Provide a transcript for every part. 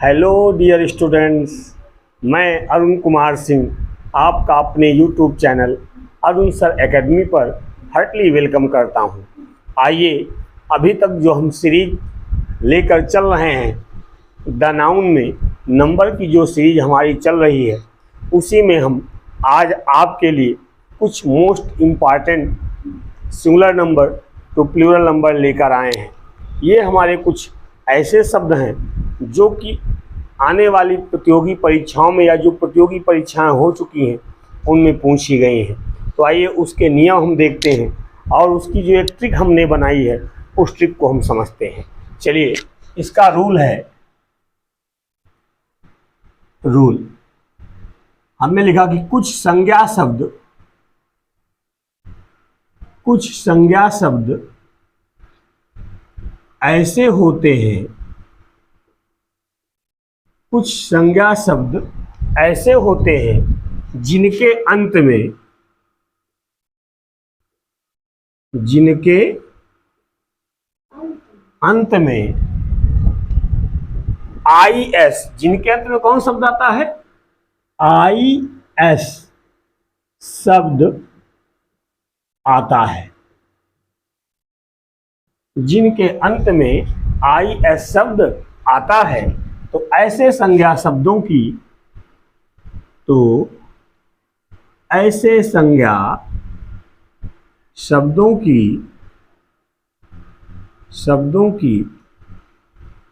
Hello dear students, मैं अरुण कुमार सिंह आपका अपने YouTube channel Arun sir academy पर हार्टली वेलकम करता हूं। आइए, अभी तक जो हम सीरीज लेकर चल रहे हैं द नाउन में नंबर की जो सीरीज हमारी चल रही है, उसी में हम आज आपके लिए कुछ most important singular number to plural number लेकर आए हैं। ये हमारे कुछ ऐसे शब्द हैं जो कि आने वाली प्रतियोगी परीक्षाओं में या जो प्रतियोगी परीक्षाएं हो चुकी हैं उनमें पूछी गई हैं। तो आइए उसके नियम हम देखते हैं और उसकी जो एक ट्रिक हमने बनाई है उस ट्रिक को हम समझते हैं। चलिए, इसका रूल है, रूल हमने लिखा कि कुछ संज्ञा शब्द ऐसे होते हैं, कुछ संज्ञा शब्द ऐसे होते हैं जिनके अंत में आई एस, जिनके अंत में कौन शब्द आता है? आई एस शब्द आता है। जिनके अंत में आई एस शब्द आता है तो ऐसे संज्ञा शब्दों की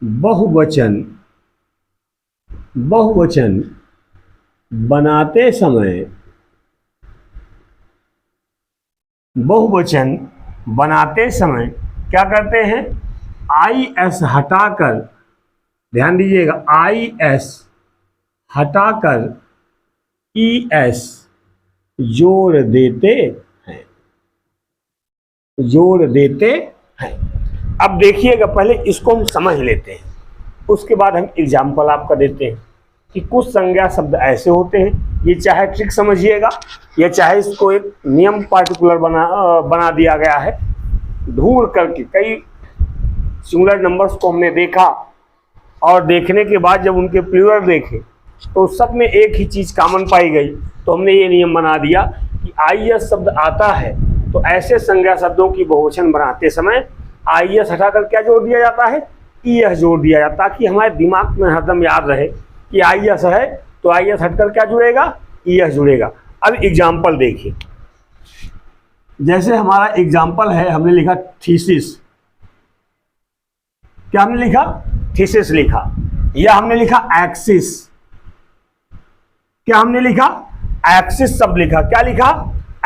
बहुवचन बनाते समय क्या करते हैं? आई एस हटाकर, ध्यान दीजिएगा, आई एस हटाकर ई एस जोड़ देते हैं। अब देखिएगा, पहले इसको हम समझ लेते हैं, उसके बाद हम एग्जाम्पल आपका देते हैं कि कुछ संज्ञा शब्द ऐसे होते हैं। ये चाहे ट्रिक समझिएगा या चाहे इसको एक नियम पार्टिकुलर बना दिया गया है। ढूंढ करके कई सिंगुलर नंबर्स को हमने देखा और देखने के बाद जब उनके प्लूरल देखे तो सब में एक ही चीज़ कॉमन पाई गई, तो हमने ये नियम बना दिया कि आई एस शब्द आता है तो ऐसे संज्ञा शब्दों की बहुवचन बनाते समय आई एस हटाकर क्या जोड़ दिया जाता है? ई एस जोड़ दिया जाता, ताकि हमारे दिमाग में हरदम याद रहे कि आई एस है तो आई एस हटकर क्या जुड़ेगा? ई एस जुड़ेगा। अब एग्जाम्पल देखिए, जैसे हमारा एग्जाम्पल है, हमने लिखा थीसिस। क्या हमने लिखा? थीसिस लिखा। या हमने लिखा एक्सिस। क्या हमने लिखा? एक्सिस शब्द लिखा। क्या लिखा?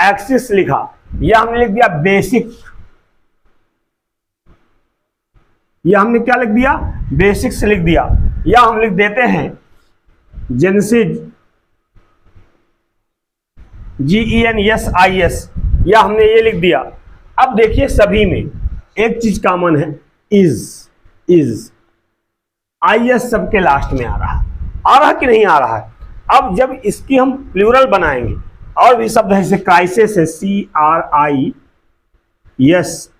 एक्सिस लिखा। या हमने लिख दिया बेसिक। या हमने क्या लिख दिया? बेसिक्स लिख दिया। या हम लिख देते हैं जेनेसिस, GENSIS, या हमने ये लिख दिया। अब देखिए, सभी में एक चीज कॉमन है, इज IS सबके लास्ट में आ रहा कि नहीं आ रहा है? अब जब इसकी हम प्लूरल बनाएंगे, और भी शब्द है जैसे क्राइसिस है, CRISIS,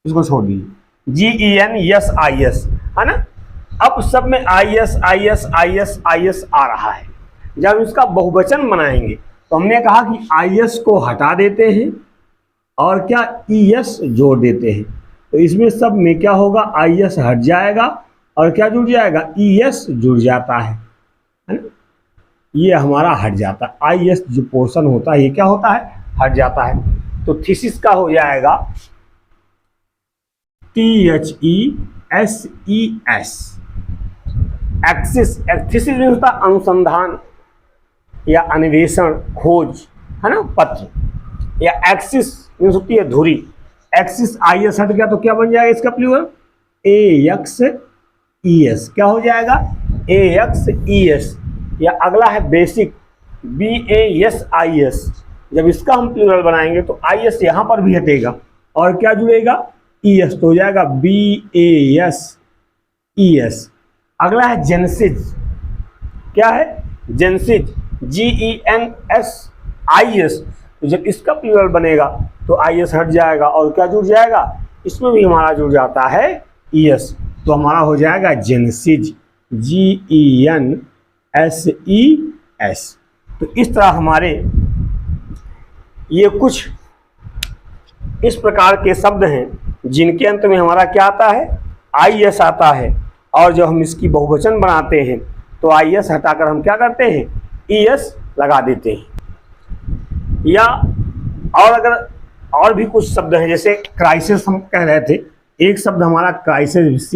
इसको छोड़ दीजिए, GENSIS, है ना? अब सब में IS आ रहा है। जब इसका बहुवचन बनाएंगे तो हमने कहा कि IS को हटा देते हैं और क्या ES जोड़ देते हैं। तो इसमें सब में क्या होगा? IS हट जाएगा और क्या जुड़ जाएगा? ES जुड़ जाता है ना? ये हमारा हट जाता है। IS जो पोर्शन होता है ये क्या होता है? हट जाता है। तो थीसिस का हो जाएगा THESES। एक्सिस, थीसिस में होता है अनुसंधान या अन्वेषण, खोज, है ना, पत्र। या एक्सिस मीन्स होती है धुरी। एक्सिस IS हट गया तो क्या बन जाएगा इसका प्लूरल? AXES। क्या हो जाएगा? AXES। या अगला है बेसिक, BASIS। जब इसका हम प्लूरल बनाएंगे तो IS यहां पर भी हटेगा और क्या जुड़ेगा? ES, तो हो जाएगा BASES। अगला है जेनेसिस। क्या है? Genesis, GENSIS। तो जब इसका प्लूरल बनेगा तो IS हट जाएगा और क्या जुड़ जाएगा, इसमें भी हमारा जुड़ जाता है ES, तो हमारा हो जाएगा जेनेसिस, GENSES। तो इस तरह हमारे ये कुछ इस प्रकार के शब्द हैं जिनके अंत में हमारा क्या आता है, IS आता है, और जब हम इसकी बहुवचन बनाते हैं तो IS हटाकर हम क्या करते हैं, ES लगा देते हैं। या और अगर और भी कुछ शब्द हैं, जैसे क्राइसिस हम कह रहे थे, एक शब्द हमारा क्राइसिस,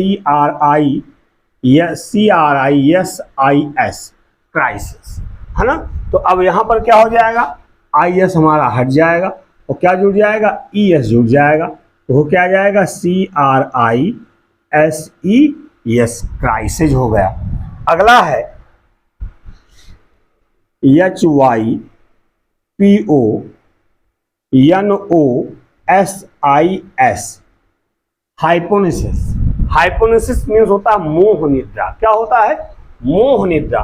CRISIS, क्राइसिस, है ना। तो अब यहाँ पर क्या हो जाएगा, IS हमारा हट जाएगा और क्या जुड़ जाएगा, ES जुड़ जाएगा, तो वो क्या आ जाएगा, CRISES, क्राइसिस हो गया। अगला है HYPONOSIS, हाइपोनेसिस। हाइपोनेसिस मीन्स होता है मोह निद्रा। क्या होता है, मोह निद्रा।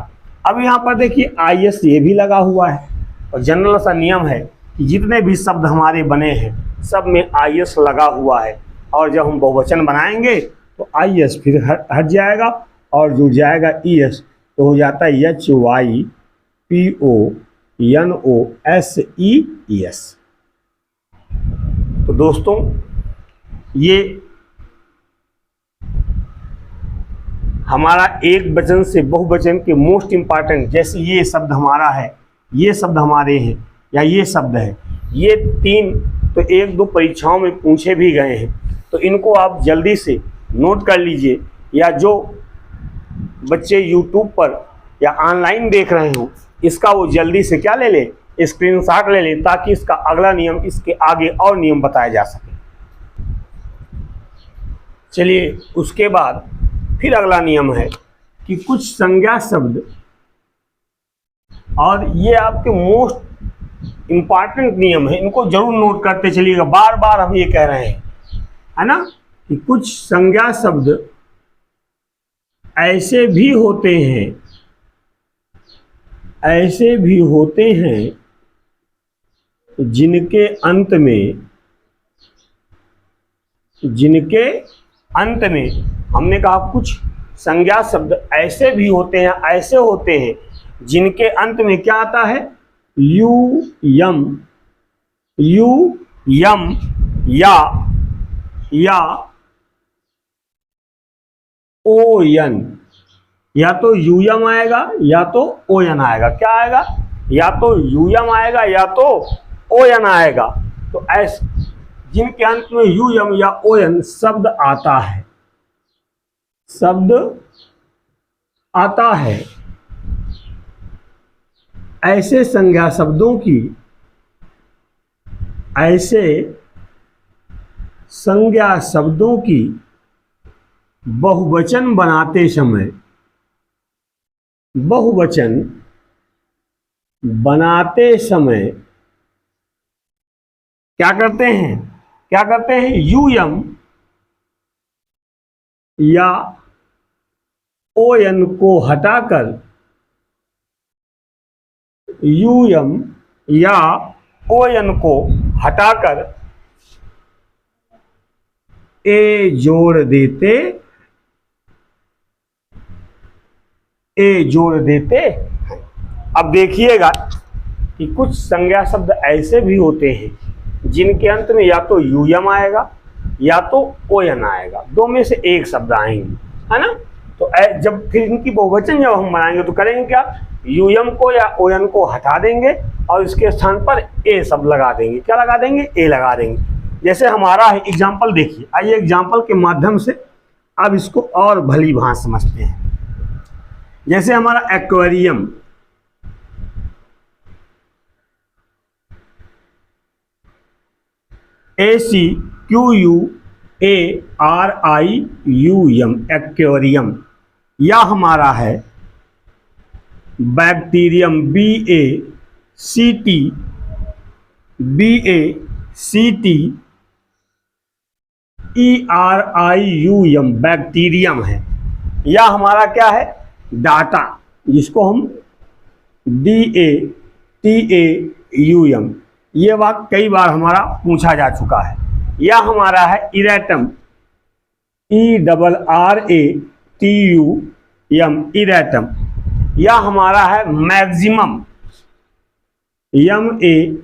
अब यहाँ पर देखिए IS ये भी लगा हुआ है, और जनरल सा नियम है कि जितने भी शब्द हमारे बने हैं सब में IS लगा हुआ है, और जब हम बहुवचन बनाएंगे तो IS फिर हट जाएगा और जुड़ जाएगा ES, तो हो जाता है HYPONOSES। तो दोस्तों ये हमारा एक वचन से बहुवचन के मोस्ट इम्पॉर्टेंट, जैसे ये शब्द हमारा है, ये शब्द हमारे हैं, या ये शब्द है, ये तीन तो एक दो परीक्षाओं में पूछे भी गए हैं, तो इनको आप जल्दी से नोट कर लीजिए, या जो बच्चे YouTube पर या ऑनलाइन देख रहे हो इसका वो जल्दी से क्या ले ले, स्क्रीनशॉट ले ले, ताकि इसका अगला नियम, इसके आगे और नियम बताया जा सके। चलिए उसके बाद फिर अगला नियम है कि कुछ संज्ञा शब्द, और ये आपके मोस्ट इम्पॉर्टेंट नियम है, इनको जरूर नोट करते चलिएगा, बार बार हम ये कह रहे हैं, है ना, कि कुछ संज्ञा शब्द ऐसे भी होते हैं जिनके अंत में हमने कहा कुछ संज्ञा शब्द ऐसे भी होते हैं, ऐसे होते हैं जिनके अंत में क्या आता है, यू यम या ओ यन, या तो यूयम आएगा या तो ओयन आएगा। क्या आएगा, या तो यूयम आएगा या तो ओयन आएगा। तो ऐसे जिनके अंत में यूयम या ओयन शब्द आता है, ऐसे संज्ञा शब्दों की बहुवचन बनाते समय क्या करते हैं, यूयम या ओयन को हटाकर, यूयम या ओयन को हटाकर ए जोड़ देते हैं। अब देखिएगा कि कुछ संज्ञा शब्द ऐसे भी होते हैं जिनके अंत में या तो यूयम आएगा या तो ओयन आएगा, दो में से एक शब्द आएंगे, है ना। तो जब फिर इनकी बहुवचन जब हम बनाएंगे तो करेंगे क्या, यूयम को या ओयन को हटा देंगे और इसके स्थान पर ए शब्द लगा देंगे। क्या लगा देंगे, ए लगा देंगे। जैसे हमारा है एग्जाम्पल देखिए, आइए एग्जाम्पल के माध्यम से अब इसको और भली भांति समझते हैं। जैसे हमारा एक्वेरियम, ACQUARIUM, एक्वेरियम, या हमारा है बैक्टीरियम, BACTERIUM, बैक्टीरियम है। या हमारा क्या है, डाटा, जिसको हम DATAUM, ये बात कई बार हमारा पूछा जा चुका है। या हमारा है इरेटम, ERRATUM, इरेटम। या हमारा है मैक्सिमम, MAXIMUM,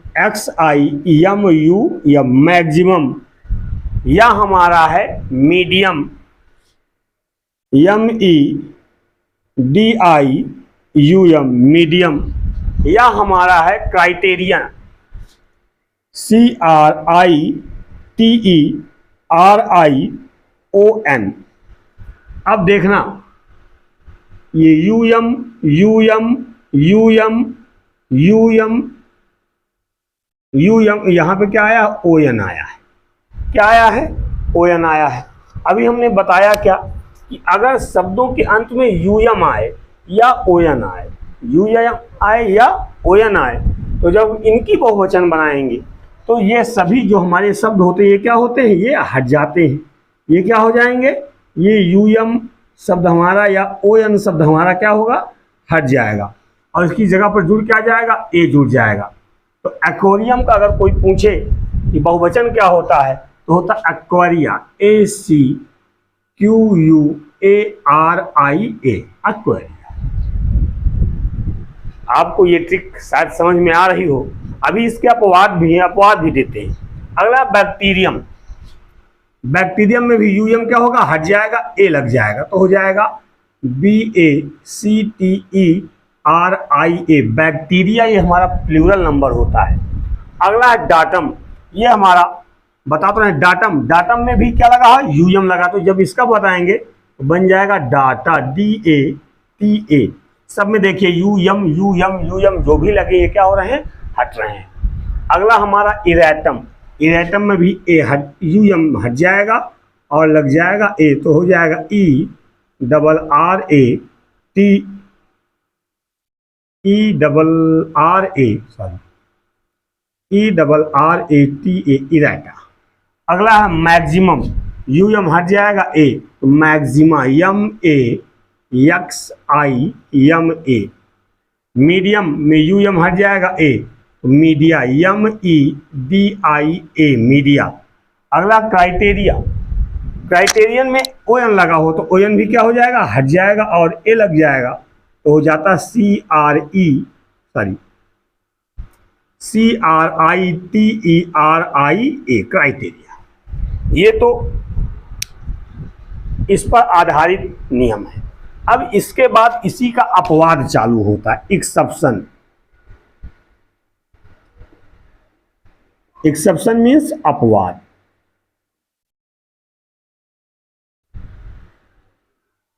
मैक्सिमम। या हमारा है मीडियम, MEDIUM, मीडियम। या हमारा है क्राइटेरियन, CRITERION। अब देखना ये UM यहाँ पे क्या आया, ON आया है। क्या आया है, ON आया है। अभी हमने बताया क्या कि अगर शब्दों के अंत में UM आए या ON आए, UM आए या ON आए, तो जब इनकी बहुवचन बनाएंगे तो ये सभी जो हमारे शब्द होते हैं ये क्या होते हैं, ये हट जाते हैं। ये क्या हो जाएंगे, ये UM शब्द हमारा या ON शब्द हमारा क्या होगा, हट जाएगा और इसकी जगह पर जुड़ क्या जाएगा, A जुड़ जाएगा। तो एक्वेरियम का अगर कोई पूछे कि बहुवचन क्या होता है तो होता है एक्वेरिया, ACQUARIA, एक्वेरिया। आपको ये ट्रिक शायद समझ में आ रही हो। अभी इसके अपवाद भी हैं, अपवाद भी देते हैं। अगला बैक्टीरियम, बैक्टीरियम में भी UM क्या होगा, हट जाएगा, A लग जाएगा तो हो जाएगा BACTERIA, बैक्टीरिया। ये हमारा प्लूरल नंबर होता है। अगला है डाटम, ये हमारा बताते हैं डाटम, डाटम में भी क्या लगा है, UM लगा। तो जब इसका बताएंगे तो बन जाएगा डाटा, DATA। सब में देखिए UM जो भी लगे ये क्या हो रहे हैं, हट रहे हैं। अगला हमारा इरेटम, इरेटम में भी UM हट जाएगा और लग जाएगा A, तो हो जाएगा ERRATA, इरेटा। अगला है मैक्सिमम, UM हट जाएगा A, तो मैक्सिमा, MAXIMA। मीडियम में UM हट जाएगा A, तो मीडिया, MEDIA, मीडिया। अगला क्राइटेरिया, क्राइटेरियन में ON लगा हो तो ON भी क्या हो जाएगा, हट जाएगा और A लग जाएगा तो हो जाता CRITERIA, क्राइटेरिया। ये तो इस पर आधारित नियम है। अब इसके बाद इसी का अपवाद चालू होता है, एक्सेप्शन। एक्सेप्शन मीन्स अपवाद।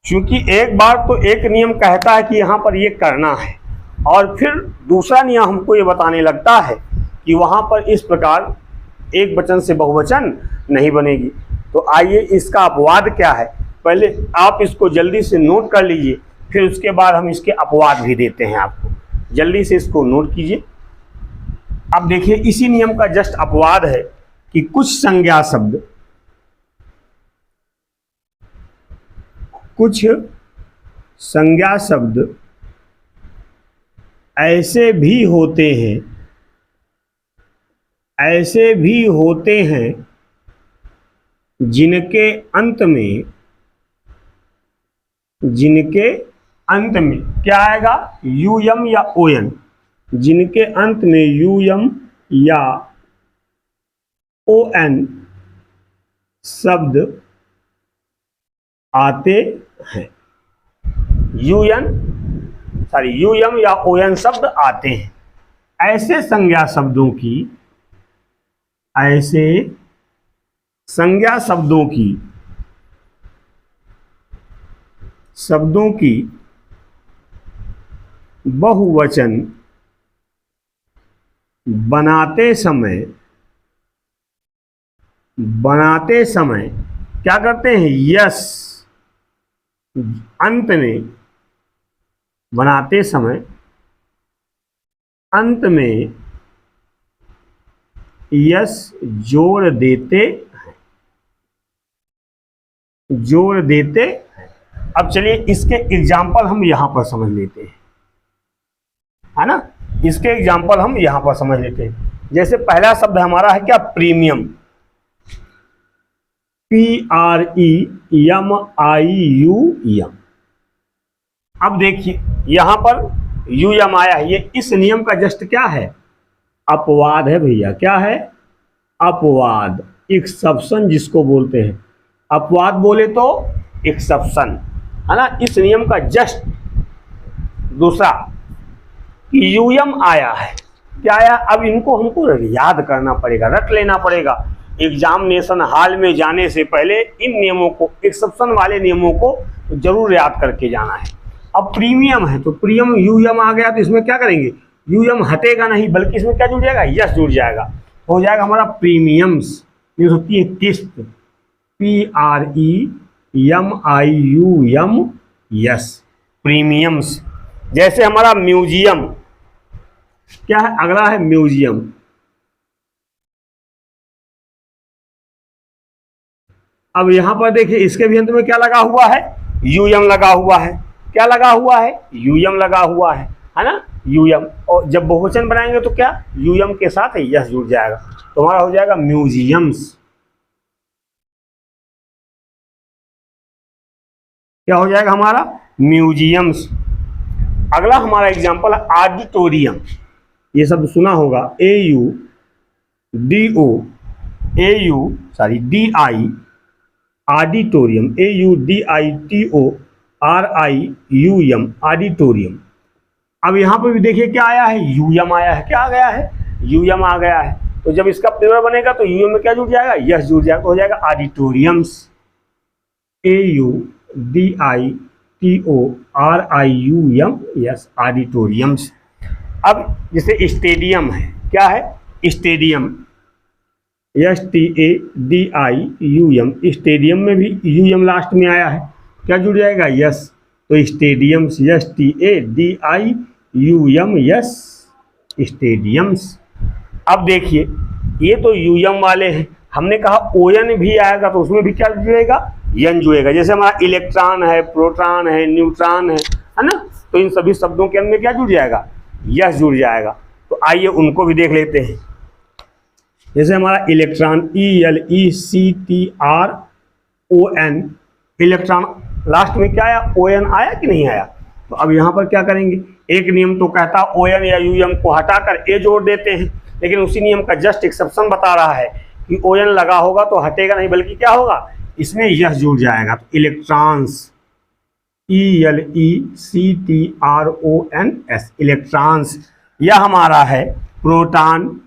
क्योंकि एक बार तो एक नियम कहता है कि यहां पर ये करना है और फिर दूसरा नियम हमको ये बताने लगता है कि वहां पर इस प्रकार एक वचन से बहुवचन नहीं बनेगी। तो आइए इसका अपवाद क्या है, पहले आप इसको जल्दी से नोट कर लीजिए, फिर उसके बाद हम इसके अपवाद भी देते हैं आपको। जल्दी से इसको नोट कीजिए। अब देखिए इसी नियम का जस्ट अपवाद है कि कुछ संज्ञा शब्द ऐसे भी होते हैं जिनके अंत में क्या आएगा, UM या ON। जिनके अंत में UM या ON शब्द आते हैं, UM या ON शब्द आते हैं। ऐसे संज्ञा शब्दों की बहुवचन बनाते समय क्या करते हैं, यस अंत में, बनाते समय अंत में यस जोड़ देते हैं। अब चलिए इसके एग्जाम्पल हम यहां पर समझ लेते हैं, है ना। इसके एग्जाम्पल हम यहां पर समझ लेते हैं। जैसे पहला शब्द हमारा है क्या, प्रीमियम, PREMIUM। अब देखिए यहां पर UM आया है, ये इस नियम का जस्ट क्या है, अपवाद है भैया। क्या है, अपवाद, एक्सेप्शन जिसको बोलते हैं। अपवाद बोले तो एक्सेप्शन, है ना। इस नियम का जस्ट दूसरा UM आया है। क्या आया, अब इनको हमको याद करना पड़ेगा, रट लेना पड़ेगा। एग्जामिनेशन हॉल में जाने से पहले इन नियमों को, एक्सेप्शन वाले नियमों को जरूर याद करके जाना है। अब प्रीमियम है तो प्रीमियम UM आ गया, तो इसमें क्या करेंगे, UM हटेगा नहीं, बल्कि इसमें क्या जुड़ जाएगा, यस जुड़ जाएगा। हो जाएगा हमारा प्रीमियम्स, ये होती है किस्त, PREMIUM, यस, प्रीमियम्स। जैसे हमारा म्यूजियम, क्या है, अगला है म्यूजियम। अब यहां पर देखिए इसके भी अंत में क्या लगा हुआ है, UM लगा हुआ है। क्या लगा हुआ है, UM लगा हुआ है ना, UM। और जब बहुवचन बनाएंगे तो क्या, UM के साथ यस जुड़ जाएगा, तो हमारा हो जाएगा म्यूजियम्स। क्या हो जाएगा हमारा, म्यूजियम्स। अगला हमारा एग्जांपल है ऑडिटोरियम। ये सब सुना होगा, DI, ऑडिटोरियम, AUDITORIUM, ऑडिटोरियम। अब यहाँ पर भी देखिए क्या आया है, UM आया है। क्या आ गया है, UM आ गया है। तो जब इसका प्लूरल बनेगा तो UM में क्या जुड़ जाएगा, यस जुड़ जाएगा, तो हो जाएगा ऑडिटोरियम्स, AUDITORIUM, यस, ऑडिटोरियम्स। अब जैसे स्टेडियम है, क्या है, स्टेडियम, STADIUM, स्टेडियम में भी UM लास्ट में आया है, क्या जुड़ जाएगा, यस, तो स्टेडियम्स, STADIUM, यस, स्टेडियम्स। अब देखिए ये तो UM वाले हैं, हमने कहा ON भी आएगा तो उसमें भी क्या जुड़ेगा, यन जुड़ेगा। जैसे हमारा इलेक्ट्रॉन है, प्रोटॉन है, न्यूट्रॉन है ना, तो इन सभी शब्दों के अंदर क्या जुड़ जाएगा, यस जुड़ जाएगा। तो आइए उनको भी देख लेते हैं। जैसे हमारा इलेक्ट्रॉन, ELECTRON, इलेक्ट्रॉन लास्ट में क्या आया, ON आया कि नहीं आया। तो अब यहाँ पर क्या करेंगे, एक नियम तो कहता ON या UM को हटाकर A जोड़ देते हैं, लेकिन उसी नियम का जस्ट एक्सेप्शन बता रहा है कि ON लगा होगा तो हटेगा नहीं, बल्कि क्या होगा, इसमें यस जुड़ जाएगा। तो इलेक्ट्रॉन्स, ELECTRONS, इलेक्ट्रॉन्स। यह हमारा है प्रोटॉन,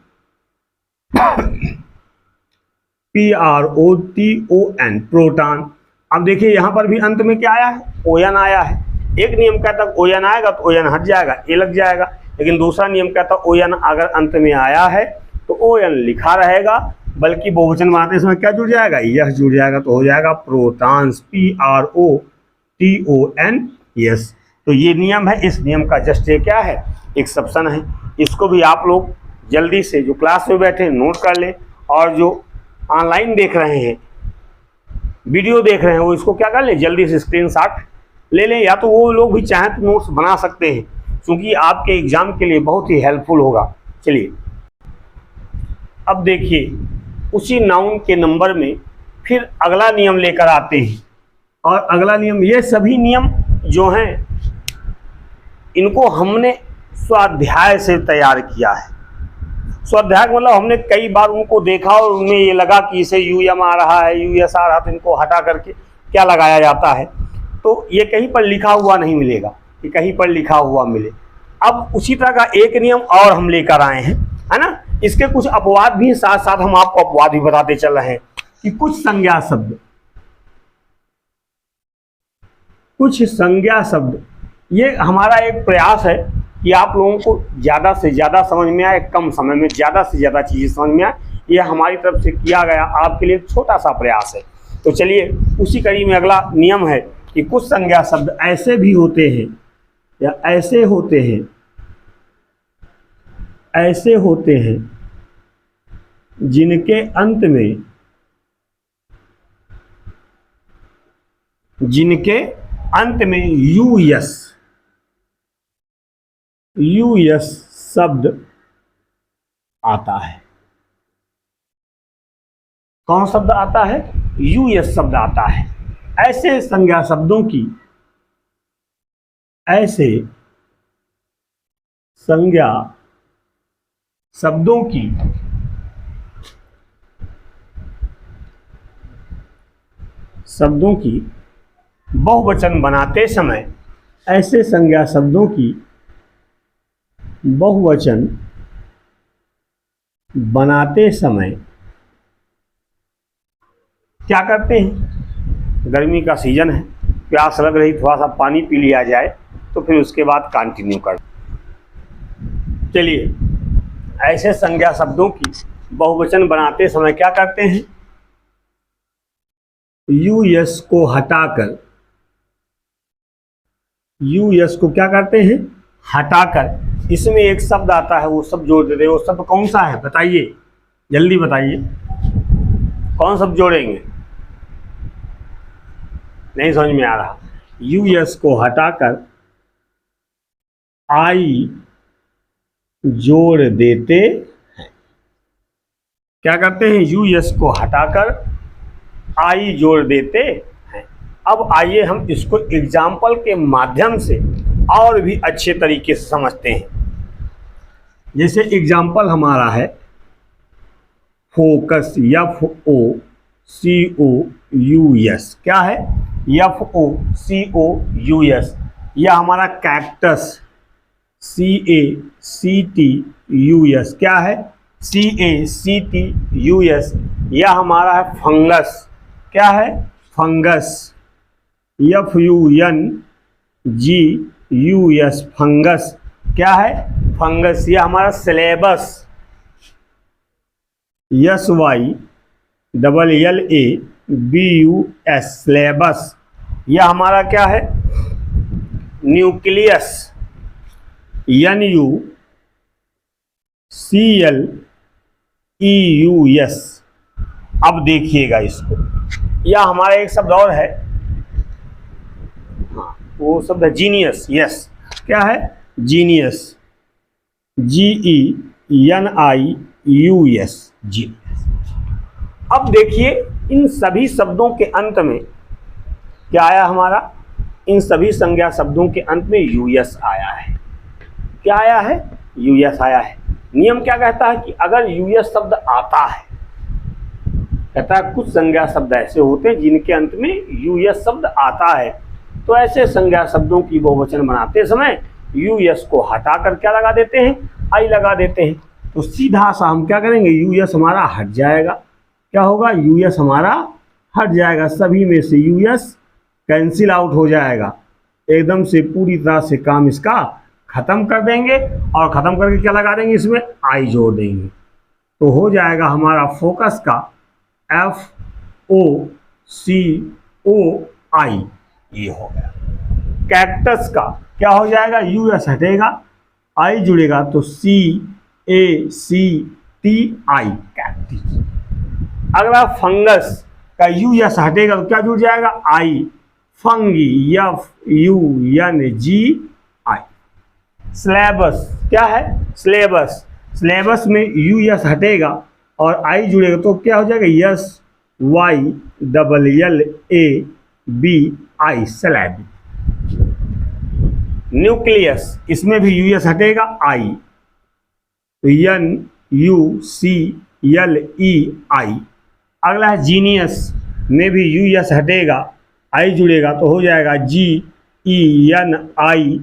PROTON, प्रोटॉन। अब देखिए यहां पर भी अंत में क्या आया है, ON आया है। एक नियम कहता है ON आएगा तो ON हट जाएगा, A लग जाएगा, लेकिन दूसरा नियम कहता है ON अगर अंत में आया है तो ON लिखा रहेगा, बल्कि बहुवचन बनाते समय क्या जुड़ जाएगा, यस जुड़ जाएगा, तो हो जाएगा प्रोटॉन्स, PROTON, यस। तो ये नियम है, इस नियम का जस्ट ये क्या है, एक्सेप्शन है। इसको भी आप लोग जल्दी से, जो क्लास में बैठे नोट कर लें, और जो ऑनलाइन देख रहे हैं, वीडियो देख रहे हैं, वो इसको क्या कर लें, जल्दी से स्क्रीनशॉट ले लें, या तो वो लोग भी चाहें तो नोट्स बना सकते हैं, क्योंकि आपके एग्जाम के लिए बहुत ही हेल्पफुल होगा। चलिए अब देखिए उसी नाउन के नंबर में फिर अगला नियम लेकर आते हैं। और अगला नियम, ये सभी नियम जो हैं इनको हमने स्वाध्याय से तैयार किया है। स्वाध्याय का मतलब हमने कई बार उनको देखा और उनमें ये लगा कि इसे UM आ रहा है, US आ रहा है, तो इनको हटा करके क्या लगाया जाता है। तो ये कहीं पर लिखा हुआ नहीं मिलेगा कि कहीं पर लिखा हुआ मिले। अब उसी तरह का एक नियम और हम लेकर आए हैं, है ना। इसके कुछ अपवाद भी, साथ साथ हम आपको अपवाद भी बताते चल रहे हैं कि कुछ संज्ञा शब्द, ये हमारा एक प्रयास है कि आप लोगों को ज़्यादा से ज़्यादा समझ में आए, कम समय में ज़्यादा से ज़्यादा चीज़ें समझ में आए। ये हमारी तरफ से किया गया आपके लिए छोटा सा प्रयास है। तो चलिए उसी कड़ी में अगला नियम है कि कुछ संज्ञा शब्द ऐसे भी होते हैं, या ऐसे होते हैं जिनके अंत में US शब्द आता है। कौन शब्द आता है? यूएस शब्द आता है। ऐसे संज्ञा शब्दों की शब्दों की बहुवचन बनाते समय, ऐसे संज्ञा शब्दों की बहुवचन बनाते समय क्या करते हैं? गर्मी का सीजन है, प्यास लग रही, थोड़ा सा पानी पी लिया जाए तो फिर उसके बाद कंटिन्यू कर। चलिए, ऐसे संज्ञा शब्दों की बहुवचन बनाते समय क्या करते हैं? यूएस को हटाकर, यूएस को क्या करते हैं? हटाकर इसमें एक शब्द आता है, वो शब्द जोड़ देते हैं। वो शब्द कौन सा है बताइए, जल्दी बताइए, कौन शब्द जोड़ेंगे? नहीं समझ में आ रहा। यूएस को हटाकर आई जोड़ देते हैं। क्या करते हैं? यूएस को हटाकर आई जोड़ देते हैं। अब आइए हम इसको एग्जाम्पल के माध्यम से और भी अच्छे तरीके से समझते हैं। जैसे एग्जाम्पल हमारा है फोकस, FOCOUS। क्या है? FOCOUS। यह हमारा कैक्टस, CACTUS। क्या है? CACTUS। यह हमारा है फंगस। क्या है? Fungus, FUNGUS, fungus. क्या है? फंगस। यह हमारा सिलेबस, SYLLABUS, सिलेबस। यह हमारा क्या है? Nucleus, NUCLEUS। अब देखिएगा इसको, यह हमारा एक शब्द और है, हाँ वो शब्द है जीनियस। यस, क्या है? Genius, GENIUS, genius. अब देखिए इन सभी शब्दों के अंत में क्या आया हमारा? इन सभी संज्ञा शब्दों के अंत में यूएस आया है। क्या आया है? यूएस आया है। नियम क्या कहता है कि अगर यूएस शब्द आता है, कहता है कुछ संज्ञा शब्द ऐसे होते हैं जिनके अंत में यूएस शब्द आता है, तो ऐसे संज्ञा शब्दों की बहुवचन बनाते समय यूएस को हटाकर क्या लगा देते हैं? आई लगा देते हैं। तो सीधा सा हम क्या करेंगे? यूएस हमारा हट जाएगा। क्या होगा? यूएस हमारा हट जाएगा। सभी में से यूएस कैंसिल आउट हो जाएगा, एकदम से पूरी तरह से काम इसका खत्म कर देंगे और खत्म करके क्या लगा देंगे? इसमें आई जोड़ देंगे। तो हो जाएगा हमारा फोकस का FOCOI, ये हो गया। कैक्टस का क्या हो जाएगा? यूएस हटेगा, आई जुड़ेगा तो CACTI, कैक्टिस। अगला फंगस का यूएस हटेगा तो क्या जुड़ जाएगा? आई, फंगी, FUNGI। सिलेबस क्या है? सिलेबस, सिलेबस में यूएस हटेगा और आई जुड़ेगा तो क्या हो जाएगा? SYLLABI, syllabus. न्यूक्लियस, इसमें भी यूएस हटेगा, आई तो NUCLEI। अगला है जीनियस, में भी यूएस हटेगा, आई जुड़ेगा तो हो जाएगा GENIII,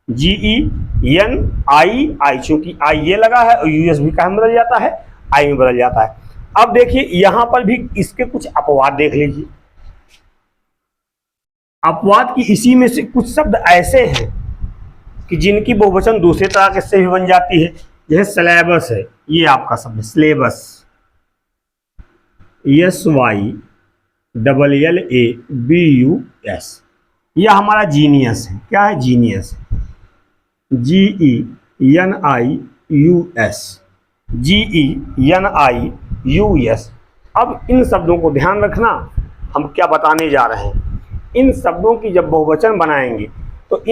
GENII। चूंकि आई ये लगा है और यूएस भी कहाँ बदल जाता है? आई में बदल जाता है। अब देखिए यहां पर भी इसके कुछ अपवाद देख लीजिए। अपवाद की इसी में से कुछ शब्द ऐसे हैं कि जिनकी बहुवचन दूसरे तरह से भी बन जाती है। जैसे सिलेबस है, ये आपका शब्द सिलेबस, SYLLABUS। यह हमारा जीनियस है। क्या है? Genius, GENIUS। अब इन शब्दों को ध्यान रखना, हम क्या बताने जा रहे हैं। इन शब्दों की जब बहुवचन बनाएंगे तो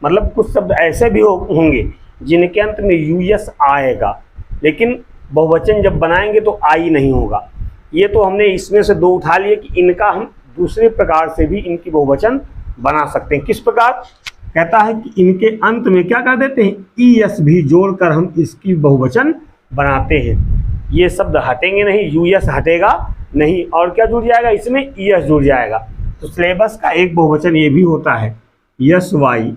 मतलब कुछ शब्द ऐसे भी होंगे जिनके अंत में यूएस आएगा, लेकिन बहुवचन जब बनाएंगे तो आई नहीं होगा। ये तो हमने इसमें से दो उठा लिए कि इनका हम दूसरे प्रकार से भी इनकी बहुवचन बना सकते हैं। किस प्रकार? कहता है कि इनके अंत में क्या कर देते हैं, ईएस भी जोड़कर हम इसकी बहुवचन बनाते हैं। ये शब्द हटेंगे नहीं, यूएस हटेगा नहीं, और क्या जुड़ जाएगा इसमें, ईएस जुड़ जाएगा। तो सिलेबस का एक बहुवचन ये भी होता है SYLLABUSES,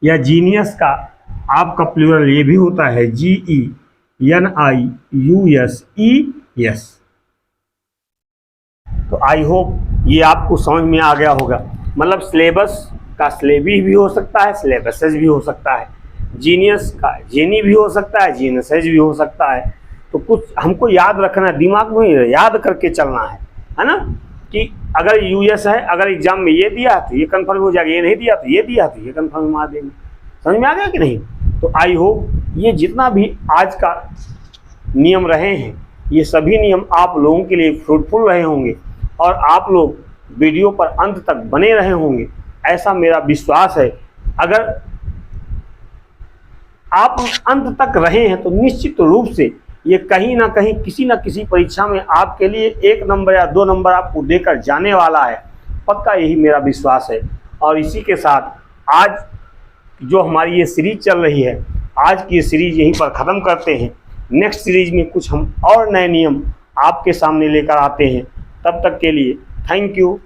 या जीनियस का आपका प्लूरल ये भी होता है GENIUSES। तो आई होप ये आपको समझ में आ गया होगा। मतलब सिलेबस का सिलेबी भी हो सकता है, सिलेबसेस भी हो सकता है, जीनियस का जेनी भी हो सकता है, जीनसेज भी हो सकता है। तो कुछ हमको याद रखना, दिमाग में याद करके चलना है ना, कि अगर यूएस है, अगर एग्जाम में ये दिया तो ये कंफर्म हो जाएगा, ये नहीं दिया तो ये दिया तो ये कंफर्म मार देंगे। समझ में आ गया कि नहीं? तो आई होप ये जितना भी आज का नियम रहे हैं, ये सभी नियम आप लोगों के लिए फ्रूटफुल रहे होंगे और आप लोग वीडियो पर अंत तक बने रहे होंगे, ऐसा मेरा विश्वास है। अगर आप अंत तक रहे हैं तो निश्चित रूप से ये कहीं ना कहीं किसी न किसी परीक्षा में आपके लिए 1 नंबर या 2 नंबर आपको देकर जाने वाला है, पक्का यही मेरा विश्वास है। और इसी के साथ आज जो हमारी ये सीरीज चल रही है, आज की ये सीरीज यहीं पर ख़त्म करते हैं। नेक्स्ट सीरीज में कुछ हम और नए नियम आपके सामने लेकर आते हैं। तब तक के लिए थैंक यू।